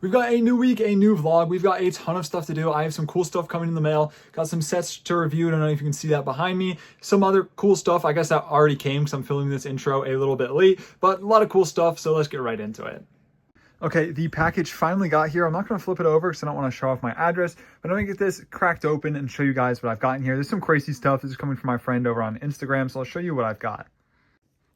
We've got a new week, a new vlog. We've got a ton of stuff to do. I have some cool stuff coming in the mail. Got some sets to review. I don't know if you can see that behind me. Some other cool stuff. I guess that already came because I'm filming this intro a little bit late, but a lot of cool stuff. So let's get right into it. Okay, the package finally got here. I'm not going to flip it over because I don't want to show off my address, but I'm going to get this cracked open and show you guys what I've got in here. There's some crazy stuff. This is coming from my friend over on Instagram, so I'll show you what I've got.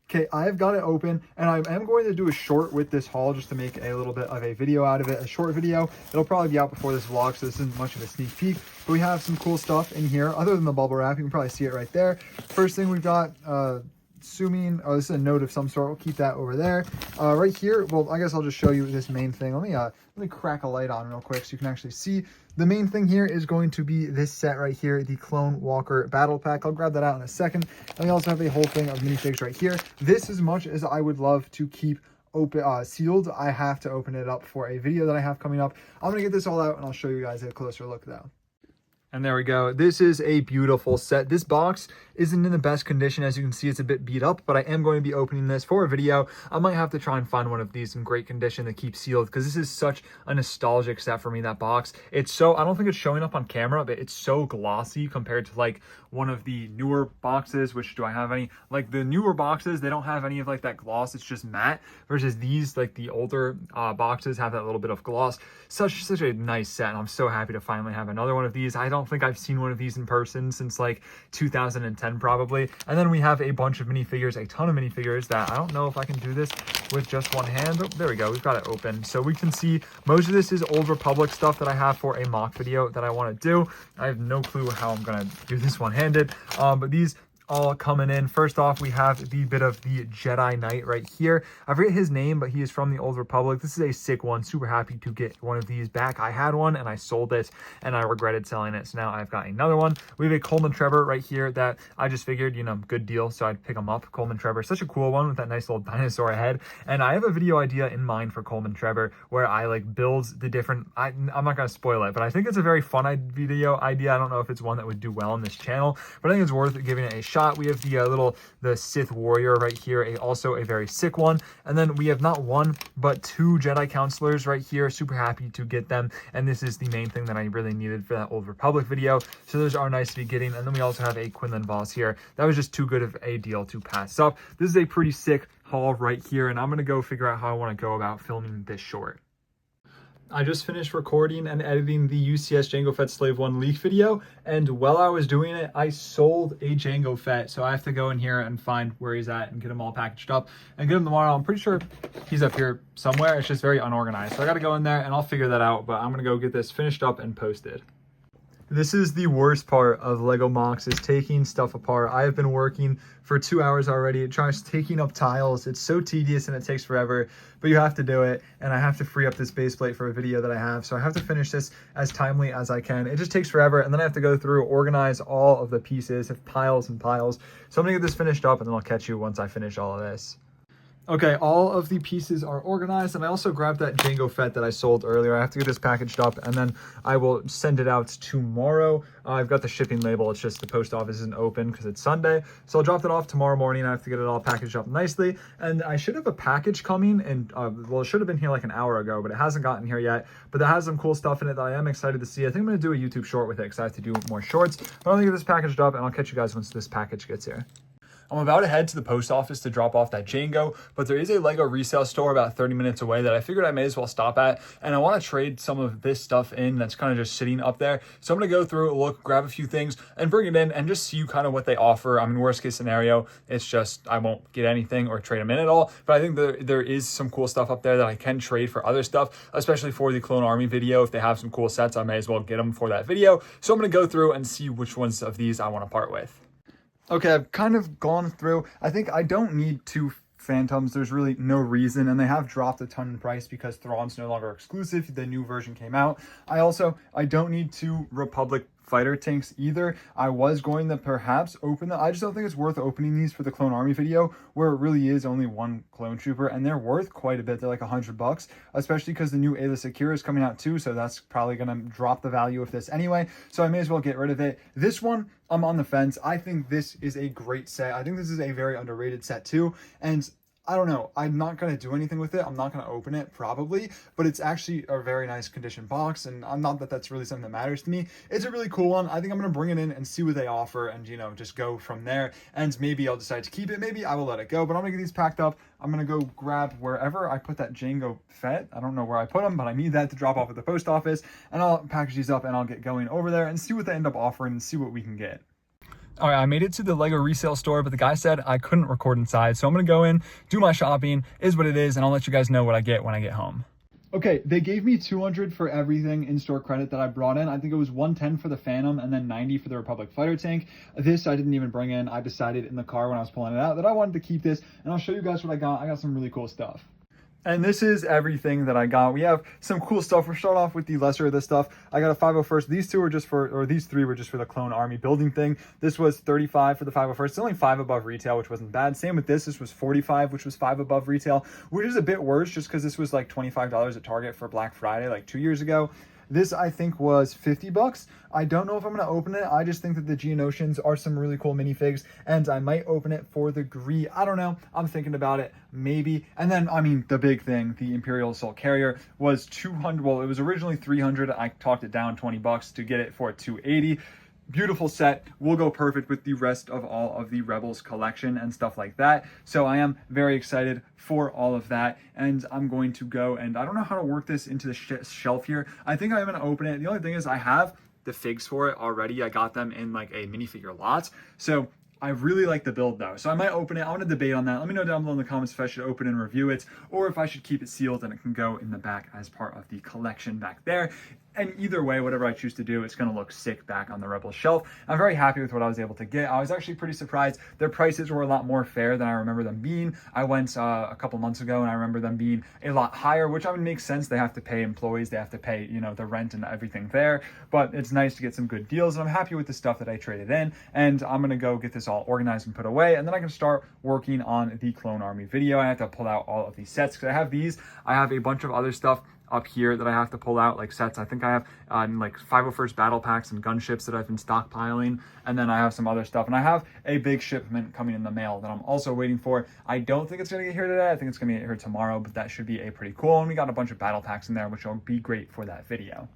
Okay, I have got it open, and I am going to do a short with this haul just to make a little bit of a video out of it, a short video. It'll probably be out before this vlog, so this isn't much of a sneak peek, but we have some cool stuff in here other than the bubble wrap. You can probably see it right there. First thing we've got, assuming, oh, this is a note of some sort. We'll keep that over there. Right here, well, I guess I'll just show you this main thing. Let me crack a light on real quick so you can actually see. The main thing here is going to be this set right here, the Clone Walker Battle Pack. I'll grab that out in a second. And we also have a whole thing of minifigs right here. This, as much as I would love to keep open sealed, I have to open it up for a video that I have coming up. I'm going to get this all out and I'll show you guys a closer look though. And there we go. This is a beautiful set. This box isn't in the best condition. As you can see, it's a bit beat up, but I am going to be opening this for a video. I might have to try and find one of these in great condition to keep sealed because this is such a nostalgic set for me, that box. It's so, I don't think it's showing up on camera, but it's so glossy compared to like one of the newer boxes, which do I have any? Like the newer boxes, they don't have any of like that gloss. It's just matte versus these, like the older boxes have that little bit of gloss. Such a nice set. And I'm so happy to finally have another one of these. I don't think I've seen one of these in person since like 2010 probably. And then we have a bunch of minifigures, a ton of minifigures that I don't know if I can do this with just one hand. Oh, there we go. We've got it open. So we can see most of this is Old Republic stuff that I have for a mock video that I want to do. I have no clue how I'm going to do this one-handed, but these all coming in. First off, we have the bit of the Jedi Knight right here. I forget his name, but he is from the Old Republic. This is a sick one. Super happy to get one of these back. I had one and I sold it and I regretted selling it. So now I've got another one. We have a Coleman Trevor right here that I just figured, you know, good deal. So I'd pick him up. Coleman Trevor, such a cool one with that nice little dinosaur head. And I have a video idea in mind for Coleman Trevor where I like build the different, I'm not going to spoil it, but I think it's a very fun video idea. I don't know if it's one that would do well on this channel, but I think it's worth giving it a shot. We have the Sith Warrior right here, also a very sick one. And then we have not one, but two Jedi Counselors right here. Super happy to get them. And this is the main thing that I really needed for that Old Republic video. So those are nice to be getting. And then we also have a Quinlan Voss here. That was just too good of a deal to pass up. This is a pretty sick haul right here. And I'm going to go figure out how I want to go about filming this short. I just finished recording and editing the UCS Jango Fett Slave 1 leak video, and while I was doing it, I sold a Jango Fett, so I have to go in here and find where he's at and get him all packaged up and get him tomorrow. I'm pretty sure he's up here somewhere. It's just very unorganized, so I got to go in there and I'll figure that out, but I'm going to go get this finished up and posted. This is the worst part of Lego MOCs, is taking stuff apart. I have been working for 2 hours already, taking up tiles. It's so tedious and it takes forever, but you have to do it. And I have to free up this base plate for a video that I have. So I have to finish this as timely as I can. It just takes forever. And then I have to go through, organize all of the pieces, have piles and piles. So I'm gonna get this finished up and then I'll catch you once I finish all of this. Okay, all of the pieces are organized, and I also grabbed that Jango Fett that I sold earlier. I have to get this packaged up, and then I will send it out tomorrow. I've got the shipping label. It's just the post office isn't open because it's Sunday. So I'll drop it off tomorrow morning. I have to get it all packaged up nicely, and I should have a package coming, and well, it should have been here like an hour ago, but it hasn't gotten here yet. But that has some cool stuff in it that I am excited to see. I think I'm going to do a YouTube short with it because I have to do more shorts. But I'm going to get this packaged up, and I'll catch you guys once this package gets here. I'm about to head to the post office to drop off that Jango, but there is a Lego resale store about 30 minutes away that I figured I may as well stop at, and I want to trade some of this stuff in that's kind of just sitting up there. So I'm going to go through, look, grab a few things, and bring it in and just see kind of what they offer. I mean, worst case scenario, it's just I won't get anything or trade them in at all, but I think there is some cool stuff up there that I can trade for other stuff, especially for the Clone Army video. If they have some cool sets, I may as well get them for that video. So I'm going to go through and see which ones of these I want to part with. Okay, I've kind of gone through. I think I don't need two Phantoms. There's really no reason, and they have dropped a ton in price because Thrawn's no longer exclusive. The new version came out. I don't need two Republic fighter tanks either. I was going to perhaps open them. I just don't think it's worth opening these for the Clone Army video, where it really is only one clone trooper, and they're worth quite a bit. They're like $100, especially because the new Aayla Secura is coming out too, so that's probably going to drop the value of this anyway, so I may as well get rid of it. This one, I'm on the fence. I think this is a great set. I think this is a very underrated set too, and I don't know. I'm not going to do anything with it. I'm not going to open it probably, but it's actually a very nice condition box. And I'm not that that's really something that matters to me. It's a really cool one. I think I'm going to bring it in and see what they offer and, you know, just go from there. And maybe I'll decide to keep it. Maybe I will let it go, but I'm going to get these packed up. I'm going to go grab wherever I put that Django Fett. I don't know where I put them, but I need that to drop off at the post office, and I'll package these up and I'll get going over there and see what they end up offering and see what we can get. All right, I made it to the Lego resale store, but the guy said I couldn't record inside. So I'm gonna go in, do my shopping, is what it is, and I'll let you guys know what I get when I get home. Okay, they gave me $200 for everything in-store credit that I brought in. I think it was $110 for the Phantom and then $90 for the Republic Fighter Tank. This I didn't even bring in. I decided in the car when I was pulling it out that I wanted to keep this, and I'll show you guys what I got. I got some really cool stuff. And this is everything that I got. We have some cool stuff. We'll start off with the lesser of this stuff. I got a 501st. These two were just for, or these three were just for the Clone Army building thing. This was $35 for the 501st. It's only $5 above retail, which wasn't bad. Same with this. This was $45, which was $5 above retail, which is a bit worse just because this was like $25 at Target for Black Friday like 2 years ago. This I think was $50. I don't know if I'm going to open it. I just think that the Geonosians are some really cool minifigs, and I might open it for the Gree. I don't know. I'm thinking about it. Maybe. And then, I mean, the big thing, the Imperial Assault Carrier was $200. Well, it was originally $300. I talked it down $20 to get it for $280. Beautiful set, will go perfect with the rest of all of the Rebels collection and stuff like that. So I am very excited for all of that, and I'm going to go, and I don't know how to work this into the shelf here. I think I'm going to open it. The only thing is I have the figs for it already. I got them in like a minifigure lot. So I really like the build though. So I might open it. I want to debate on that. Let me know down below in the comments if I should open and review it, or if I should keep it sealed and it can go in the back as part of the collection back there. And either way, whatever I choose to do, it's going to look sick back on the Rebel shelf. I'm very happy with what I was able to get. I was actually pretty surprised. Their prices were a lot more fair than I remember them being. I went a couple months ago and I remember them being a lot higher, which I mean makes sense. They have to pay employees. They have to pay, you know, the rent and everything there. But it's nice to get some good deals. And I'm happy with the stuff that I traded in. And I'm going to go get this all organized and put away. And then I can start working on the Clone Army video. I have to pull out all of these sets because I have these. I have a bunch of other stuff up here that I have to pull out, like sets. I think I have like 501st battle packs and gunships that I've been stockpiling, and then I have some other stuff, and I have a big shipment coming in the mail that I'm also waiting for. I don't think it's going to get here today. I think it's going to get here tomorrow, but that should be a pretty cool, and we got a bunch of battle packs in there, which will be great for that video.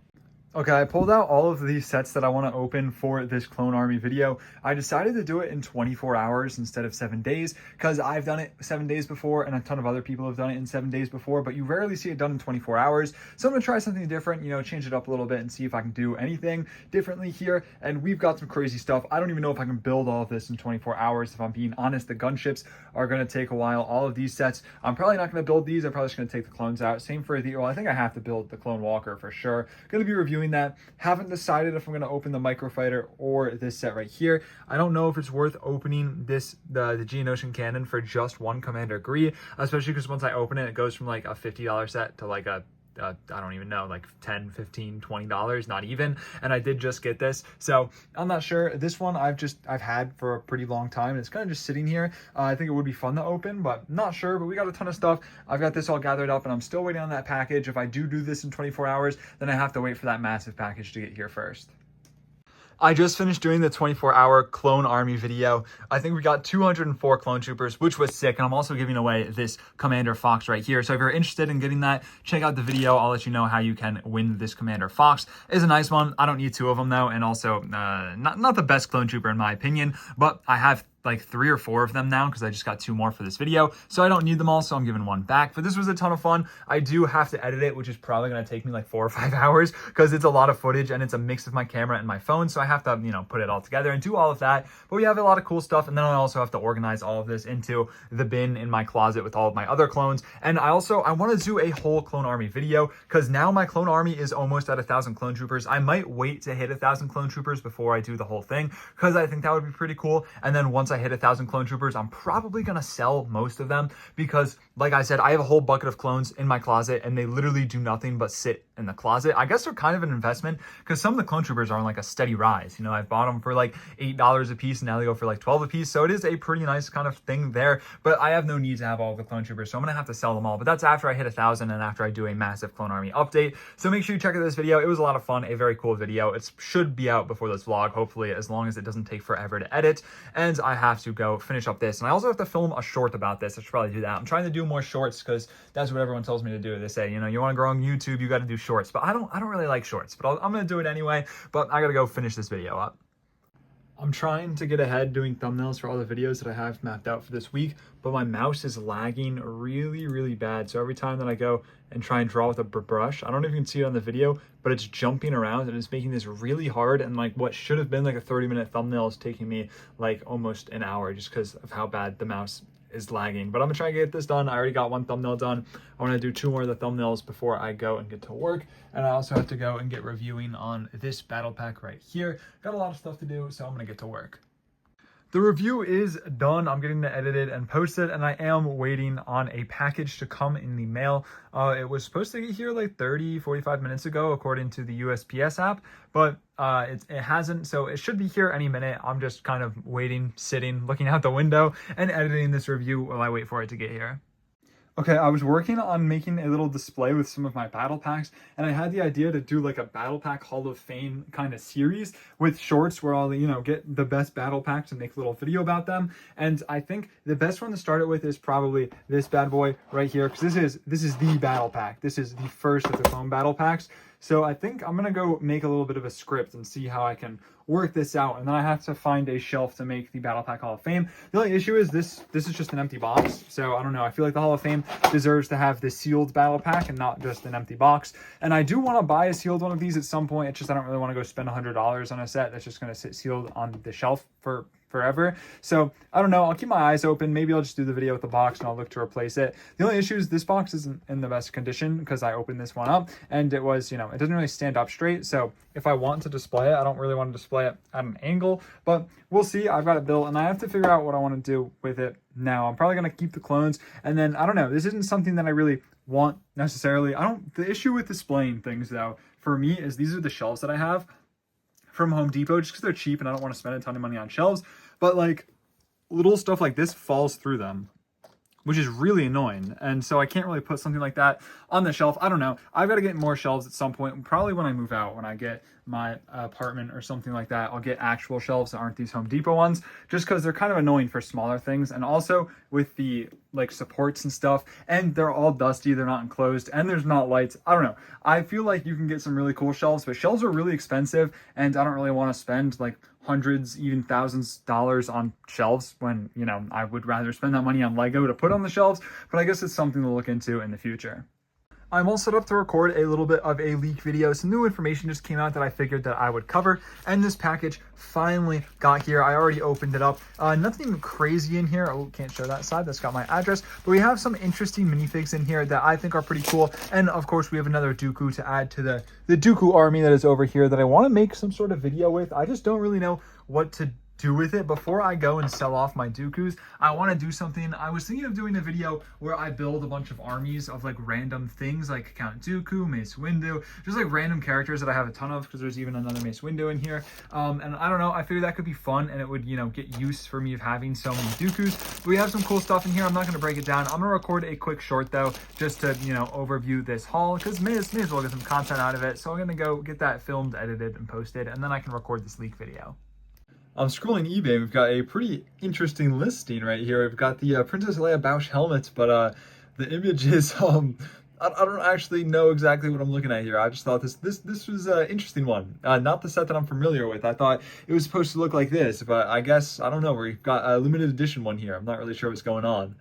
Okay, I pulled out all of these sets that I want to open for this Clone Army video. I decided to do it in 24 hours instead of 7 days because I've done it 7 days before and a ton of other people have done it in 7 days before, but you rarely see it done in 24 hours. So I'm going to try something different, you know, change it up a little bit and see if I can do anything differently here. And we've got some crazy stuff. I don't even know if I can build all of this in 24 hours. If I'm being honest, the gunships are going to take a while. All of these sets, I'm probably not going to build these. I'm probably just going to take the clones out. Same for the, well, I think I have to build the Clone Walker for sure. Going to be reviewing that. Haven't decided if I'm going to open the Microfighter or this set right here. I don't know if it's worth opening this, the Geonosian cannon for just one Commander Gree, especially because once I open it, it goes from like a $50 set to like a I don't even know, like $10, $15, $20, not even. And I did just get this, so I'm not sure. This one I've had for a pretty long time, and it's kind of just sitting here. I think it would be fun to open, but not sure. But we got a ton of stuff. I've got this all gathered up, and I'm still waiting on that package. If I do this in 24 hours, then I have to wait for that massive package to get here first. I just finished doing the 24-hour Clone Army video. I think we got 204 Clone Troopers, which was sick. And I'm also giving away this Commander Fox right here. So if you're interested in getting that, check out the video. I'll let you know how you can win this Commander Fox. It's a nice one. I don't need two of them though. And also not the best Clone Trooper in my opinion, but I have like 3 or 4 of them now because I just got 2 more for this video, so I don't need them all, so I'm giving 1 back. But this was a ton of fun. I do have to edit it, which is probably going to take me like 4 or 5 hours because it's a lot of footage and it's a mix of my camera and my phone, so I have to, you know, put it all together and do all of that. But we have a lot of cool stuff, and then I also have to organize all of this into the bin in my closet with all of my other clones. And I want to do a whole Clone Army video because now my Clone Army is almost at 1,000 Clone Troopers. I might wait to hit 1,000 Clone Troopers before I do the whole thing because I think that would be pretty cool. And then once I hit 1,000 Clone Troopers, I'm probably going to sell most of them because like I said, I have a whole bucket of clones in my closet and they literally do nothing but sit in the closet. I guess they're kind of an investment because some of the clone troopers are on like a steady rise. You know, I bought them for like $8 a piece and now they go for like 12 a piece. So it is a pretty nice kind of thing there, but I have no need to have all the clone troopers. So I'm going to have to sell them all, but that's after I hit 1,000 and after I do a massive clone army update. So make sure you check out this video. It was a lot of fun, a very cool video. It should be out before this vlog, hopefully, as long as it doesn't take forever to edit. And I have to go finish up this. And I also have to film a short about this. I should probably do that. I'm trying to do more shorts because that's what everyone tells me to do. They say, you know, you want to grow on YouTube, you got to do shorts. But I don't really like shorts, but I'm going to do it anyway. But I got to go finish this video up. I'm trying to get ahead doing thumbnails for all the videos that I have mapped out for this week, but my mouse is lagging really bad. So every time that I go and try and draw with a brush, I don't know if you can see it on the video, but it's jumping around and it's making this really hard. And like what should have been like a 30-minute thumbnail is taking me like almost an hour just because of how bad the mouse is lagging. But I'm gonna try and get this done. I already got one thumbnail done. I want to do 2 more of the thumbnails before I go and get to work. And I also have to go and get reviewing on this battle pack right here. Got a lot of stuff to do, so I'm gonna get to work. The review is done. I'm getting it edited and posted, and I am waiting on a package to come in the mail. It was supposed to get here like 45 minutes ago, according to the USPS app, but it hasn't, so it should be here any minute. I'm just kind of waiting, sitting, looking out the window, and editing this review while I wait for it to get here. Okay, I was working on making a little display with some of my battle packs, and I had the idea to do like a battle pack Hall of Fame kind of series with shorts where I'll, you know, get the best battle packs and make a little video about them. And I think the best one to start it with is probably this bad boy right here, because this is the battle pack. This is the first of the clone battle packs. So I think I'm gonna go make a little bit of a script and see how I can work this out. And then I have to find a shelf to make the Battle Pack Hall of Fame. The only issue is this is just an empty box. So I don't know. I feel like the Hall of Fame deserves to have this sealed battle pack and not just an empty box. And I do want to buy a sealed one of these at some point. It's just I don't really want to go spend $100 on a set that's just going to sit sealed on the shelf for forever. So I don't know. I'll keep my eyes open. Maybe I'll just do the video with the box and I'll look to replace it. The only issue is this box isn't in the best condition because I opened this one up and it was, you know, it doesn't really stand up straight. So if I want to display it, I don't really want to display it at an angle, but we'll see. I've got it built and I have to figure out what I want to do with it now. I'm probably going to keep the clones, and then I don't know. This isn't something that I really want necessarily. The issue with displaying things though, for me, is these are the shelves that I have from Home Depot just because they're cheap and I don't want to spend a ton of money on shelves. But like little stuff like this falls through them, which is really annoying. And so I can't really put something like that on the shelf. I don't know. I've got to get more shelves at some point, probably when I move out, when I get my apartment or something like that. I'll get actual shelves that aren't these Home Depot ones, just because they're kind of annoying for smaller things. And also with the like supports and stuff, and they're all dusty, they're not enclosed, and there's not lights. I don't know. I feel like you can get some really cool shelves, but shelves are really expensive, and I don't really want to spend like hundreds, even thousands of dollars on shelves when, you know, I would rather spend that money on Lego to put on the shelves. But I guess it's something to look into in the future. I'm all set up to record a little bit of a leak video. Some new information just came out that I figured that I would cover, and this package finally got here. I already opened it up. Nothing crazy in here. Oh, can't show that side. That's got my address. But we have some interesting minifigs in here that I think are pretty cool. And of course, we have another Dooku to add to the Dooku army that is over here that I want to make some sort of video with. I just don't really know what to do with it. Before I go and sell off my Dookus, I want to do something. I was thinking of doing a video where I build a bunch of armies of like random things like Count Dooku, Mace Windu, just like random characters that I have a ton of, because there's even another Mace Windu in here. And I don't know, I figured that could be fun and it would, you know, get use for me of having so many Dookus. But we have some cool stuff in here. I'm not going to break it down. I'm going to record a quick short though, just to, you know, overview this haul, because may as well get some content out of it. So I'm going to go get that filmed, edited, and posted, and then I can record this leak video. I'm scrolling eBay. We've got a pretty interesting listing right here. We've got the Princess Leia Bausch helmet, but the image is I don't actually know exactly what I'm looking at here. I just thought this was an interesting one. Not the set that I'm familiar with. I thought it was supposed to look like this, but I guess I don't know. We've got a limited edition one here. I'm not really sure what's going on.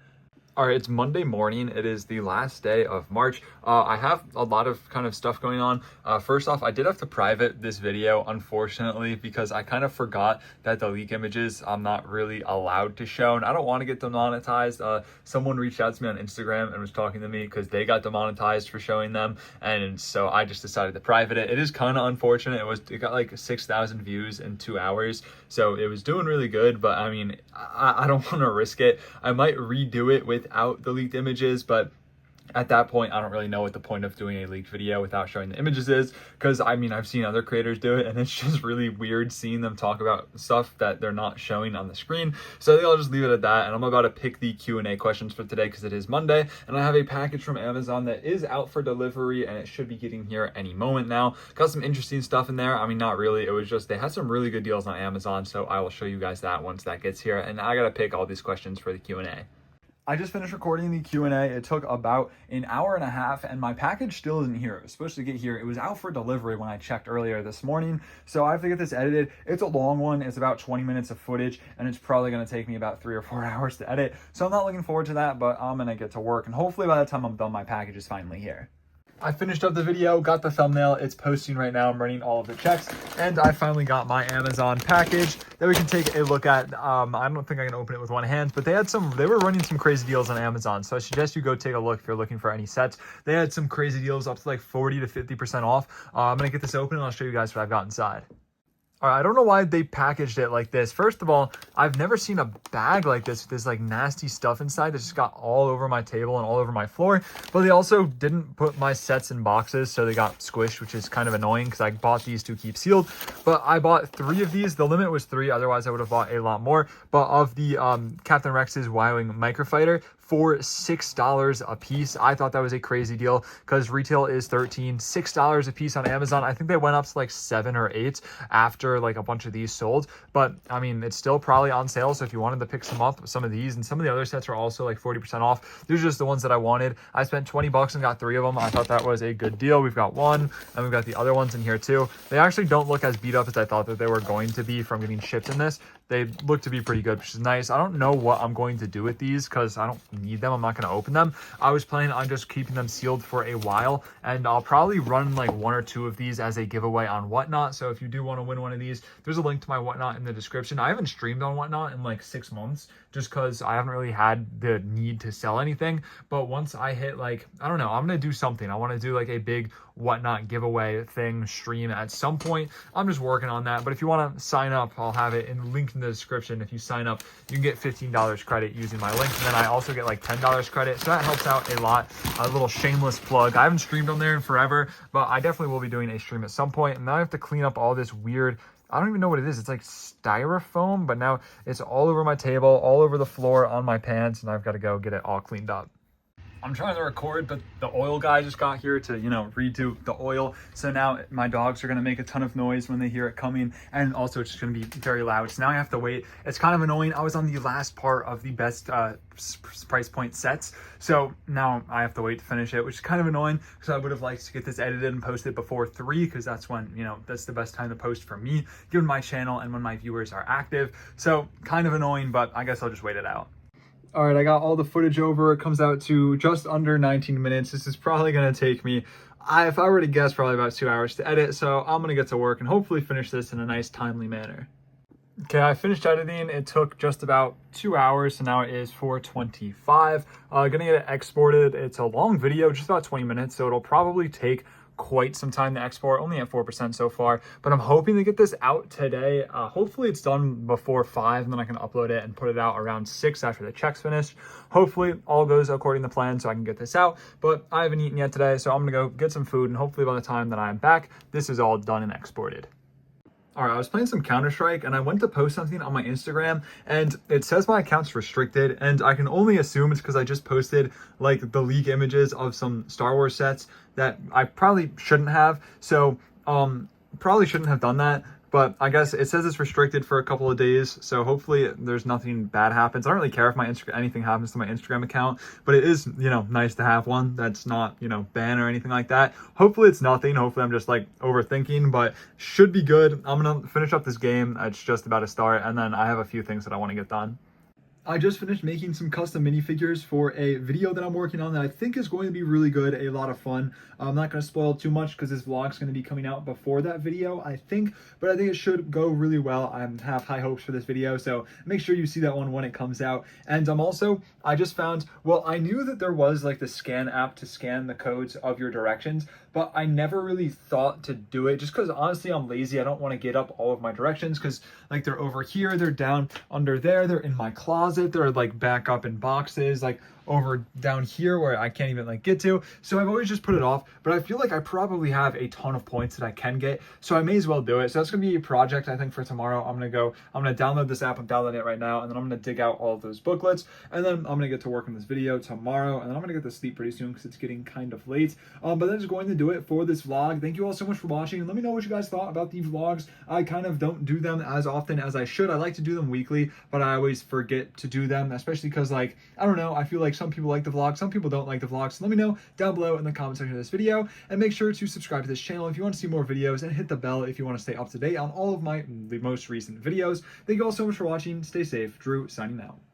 All right, it's Monday morning. It is the last day of March. I have a lot of kind of stuff going on. First off, I did have to private this video, unfortunately, because I kind of forgot that the leak images I'm not really allowed to show, and I don't want to get demonetized. Someone reached out to me on Instagram and was talking to me because they got demonetized for showing them, and so I just decided to private it. It is kind of unfortunate. It got like 6,000 views in 2 hours, so it was doing really good, but I mean, I don't want to risk it. I might redo it with without the leaked images, but at that point, I don't really know what the point of doing a leaked video without showing the images is, because I mean, I've seen other creators do it and it's just really weird seeing them talk about stuff that they're not showing on the screen. So I think I'll just leave it at that, and I'm about to pick the Q&A questions for today because it is Monday, and I have a package from Amazon that is out for delivery and it should be getting here any moment now. Got some interesting stuff in there. I mean, not really, it was just they had some really good deals on Amazon, so I will show you guys that once that gets here, and I gotta pick all these questions for the Q&A. I just finished recording the Q&A. It took about an hour and a half, and my package still isn't here. It was supposed to get here. It was out for delivery when I checked earlier this morning, so I have to get this edited. It's a long one. It's about 20 minutes of footage, and it's probably going to take me about 3 or 4 hours to edit, so I'm not looking forward to that, but I'm going to get to work, and hopefully by the time I'm done, my package is finally here. I finished up the video, got the thumbnail, it's posting right now, I'm running all of the checks, and I finally got my Amazon package that we can take a look at. I don't think I can open it with one hand, but they were running some crazy deals on Amazon, so I suggest you go take a look if you're looking for any sets. They had some crazy deals up to like 40 to 50% off. I'm gonna get this open and I'll show you guys what I've got inside. All right, I don't know why they packaged it like this. First of all, I've never seen a bag like this with this like nasty stuff inside that just got all over my table and all over my floor. But they also didn't put my sets in boxes, so they got squished, which is kind of annoying because I bought these to keep sealed. But I bought 3 of these. The limit was 3, otherwise I would have bought a lot more. But of the Captain Rex's Y-Wing Microfighter, for $6 a piece. I thought that was a crazy deal because retail is $13, $6 a piece on Amazon. I think they went up to like 7 or 8 after like a bunch of these sold, but I mean, it's still probably on sale. So if you wanted to pick some up, some of these and some of the other sets are also like 40% off. These are just the ones that I wanted. I spent 20 bucks and got 3 of them. I thought that was a good deal. We've got one and we've got the other ones in here too. They actually don't look as beat up as I thought that they were going to be from getting shipped in this. They look to be pretty good, which is nice. I don't know what I'm going to do with these because I don't need them. I'm not going to open them. I was planning on just keeping them sealed for a while, and I'll probably run like 1 or 2 of these as a giveaway on Whatnot. So if you do want to win one of these, there's a link to my Whatnot in the description. I haven't streamed on Whatnot in like 6 months just because I haven't really had the need to sell anything. But once I hit like, I don't know, I'm going to do something. I want to do like a big Whatnot giveaway thing stream at some point. I'm just working on that. But if you want to sign up, I'll have it in linked in the description. If you sign up, you can get $15 credit using my link, and then I also get like $10 credit, so that helps out a lot. A little shameless plug. I haven't streamed on there in forever, but I definitely will be doing a stream at some point. And now I have to clean up all this weird, I don't even know what it is. It's like styrofoam, but now it's all over my table, all over the floor, on my pants, and I've got to go get it all cleaned up. I'm trying to record, but the oil guy just got here to, you know, redo the oil. So now my dogs are going to make a ton of noise when they hear it coming. And also it's just going to be very loud. So now I have to wait. It's kind of annoying. I was on the last part of the best price point sets. So now I have to wait to finish it, which is kind of annoying because I would have liked to get this edited and posted before 3 because that's when, you know, that's the best time to post for me, given my channel and when my viewers are active. So kind of annoying, but I guess I'll just wait it out. All right, I got all the footage over. It comes out to just under 19 minutes. This is probably going to take me, if I were to guess, probably about 2 hours to edit. So I'm going to get to work and hopefully finish this in a nice, timely manner. Okay, I finished editing. It took just about 2 hours, so now it is 4:25. Gonna get it exported. It's a long video, just about 20 minutes, so it'll probably take quite some time to export, only at 4% so far, but I'm hoping to get this out today. Hopefully it's done before 5, and then I can upload it and put it out around 6 after the check's finished. Hopefully all goes according to plan so I can get this out, but I haven't eaten yet today, so I'm gonna go get some food, and hopefully by the time that I'm back, this is all done and exported. All right, I was playing some Counter-Strike and I went to post something on my Instagram and it says my account's restricted, and I can only assume it's because I just posted like the leak images of some Star Wars sets that I probably shouldn't have. So probably shouldn't have done that, but I guess it says it's restricted for a couple of days. So hopefully there's nothing bad happens. I don't really care if anything happens to my Instagram account, but it is, you know, nice to have one that's not, you know, banned or anything like that. Hopefully it's nothing. Hopefully I'm just like overthinking, but should be good. I'm going to finish up this game. It's just about to start. And then I have a few things that I want to get done. I just finished making some custom minifigures for a video that I'm working on that I think is going to be really good, a lot of fun. I'm not going to spoil too much because this vlog's going to be coming out before that video, I think, but I think it should go really well. I have high hopes for this video, so make sure you see that one when it comes out. And I just found, well, I knew that there was like the scan app to scan the codes of your directions, but I never really thought to do it just because honestly I'm lazy. I don't want to get up all of my directions because like they're over here, they're down under there, they're in my closet, they're like back up in boxes, like over down here where I can't even like get to. So I've always just put it off, but I feel like I probably have a ton of points that I can get, so I may as well do it. So that's gonna be a project I think for tomorrow. I'm gonna download this app. I'm downloading it right now, and then I'm gonna dig out all of those booklets, and then I'm gonna get to work on this video tomorrow, and then I'm gonna get to sleep pretty soon because it's getting kind of late. But that's going to do it for this vlog. Thank you all so much for watching, and let me know what you guys thought about these vlogs. I kind of don't do them as often as I should. I like to do them weekly, but I always forget to do them, especially because like, I don't know, I feel like some people like the vlog, some people don't like the vlog. So let me know down below in the comment section of this video, and make sure to subscribe to this channel if you want to see more videos, and hit the bell if you want to stay up to date on all of the most recent videos. Thank you all so much for watching. Stay safe. Drew signing out.